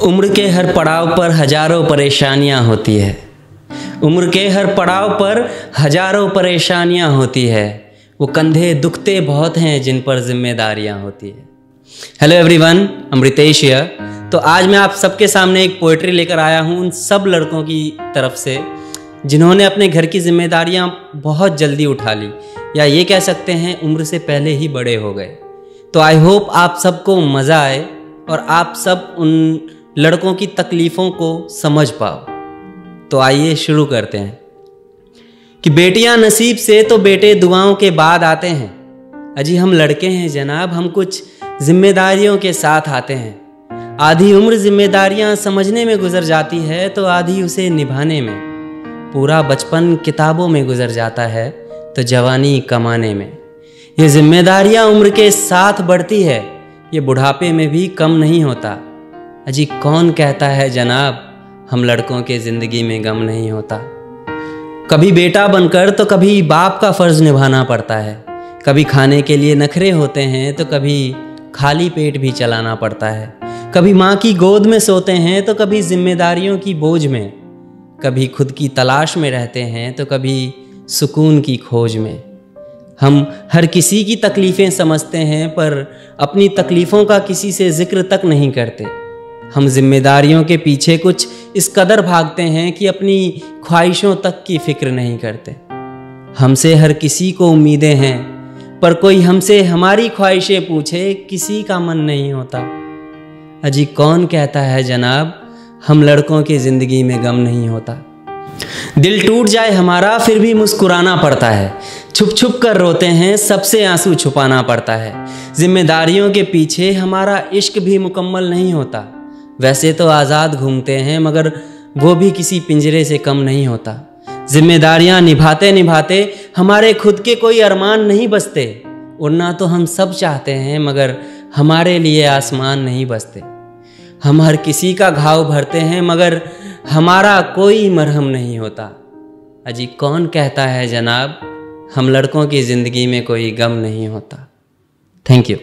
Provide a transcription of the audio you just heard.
उम्र के हर पड़ाव पर हजारों परेशानियां होती है। उम्र के हर पड़ाव पर हजारों परेशानियां होती है। वो कंधे दुखते बहुत हैं जिन पर जिम्मेदारियां होती है। Hello everyone, Amritesh here. तो आज मैं आप सबके सामने एक पोएट्री लेकर आया हूँ उन सब लड़कों की तरफ से जिन्होंने अपने घर की जिम्मेदारियां बहुत जल्दी उठा ली, या ये कह सकते हैं उम्र से पहले ही बड़े हो गए। तो आई होप आप सबको मज़ा आए और आप सब उन लड़कों की तकलीफ़ों को समझ पाओ। तो आइए शुरू करते हैं कि बेटियां नसीब से तो बेटे दुआओं के बाद आते हैं। अजी हम लड़के हैं जनाब, हम कुछ जिम्मेदारियों के साथ आते हैं। आधी उम्र जिम्मेदारियां समझने में गुजर जाती है तो आधी उसे निभाने में। पूरा बचपन किताबों में गुजर जाता है तो जवानी कमाने में। ये जिम्मेदारियां उम्र के साथ बढ़ती है, ये बुढ़ापे में भी कम नहीं होता। अजी कौन कहता है जनाब हम लड़कों के ज़िंदगी में गम नहीं होता। कभी बेटा बनकर तो कभी बाप का फ़र्ज़ निभाना पड़ता है। कभी खाने के लिए नखरे होते हैं तो कभी खाली पेट भी चलाना पड़ता है। कभी माँ की गोद में सोते हैं तो कभी जिम्मेदारियों की बोझ में। कभी खुद की तलाश में रहते हैं तो कभी सुकून की खोज में। हम हर किसी की तकलीफ़ें समझते हैं पर अपनी तकलीफ़ों का किसी से ज़िक्र तक नहीं करते। हम जिम्मेदारियों के पीछे कुछ इस कदर भागते हैं कि अपनी ख्वाहिशों तक की फ़िक्र नहीं करते। हमसे हर किसी को उम्मीदें हैं पर कोई हमसे हमारी ख्वाहिशें पूछे किसी का मन नहीं होता। अजी कौन कहता है जनाब हम लड़कों की ज़िंदगी में गम नहीं होता। दिल टूट जाए हमारा फिर भी मुस्कुराना पड़ता है। छुप छुप कर रोते हैं, सबसे आंसू छुपाना पड़ता है। जिम्मेदारियों के पीछे हमारा इश्क भी मुकम्मल नहीं होता। वैसे तो आज़ाद घूमते हैं मगर वो भी किसी पिंजरे से कम नहीं होता। जिम्मेदारियां निभाते निभाते हमारे खुद के कोई अरमान नहीं बसते। उड़ना तो हम सब चाहते हैं मगर हमारे लिए आसमान नहीं बसते। हम हर किसी का घाव भरते हैं मगर हमारा कोई मरहम नहीं होता। अजी कौन कहता है जनाब हम लड़कों की ज़िंदगी में कोई गम नहीं होता। Thank you.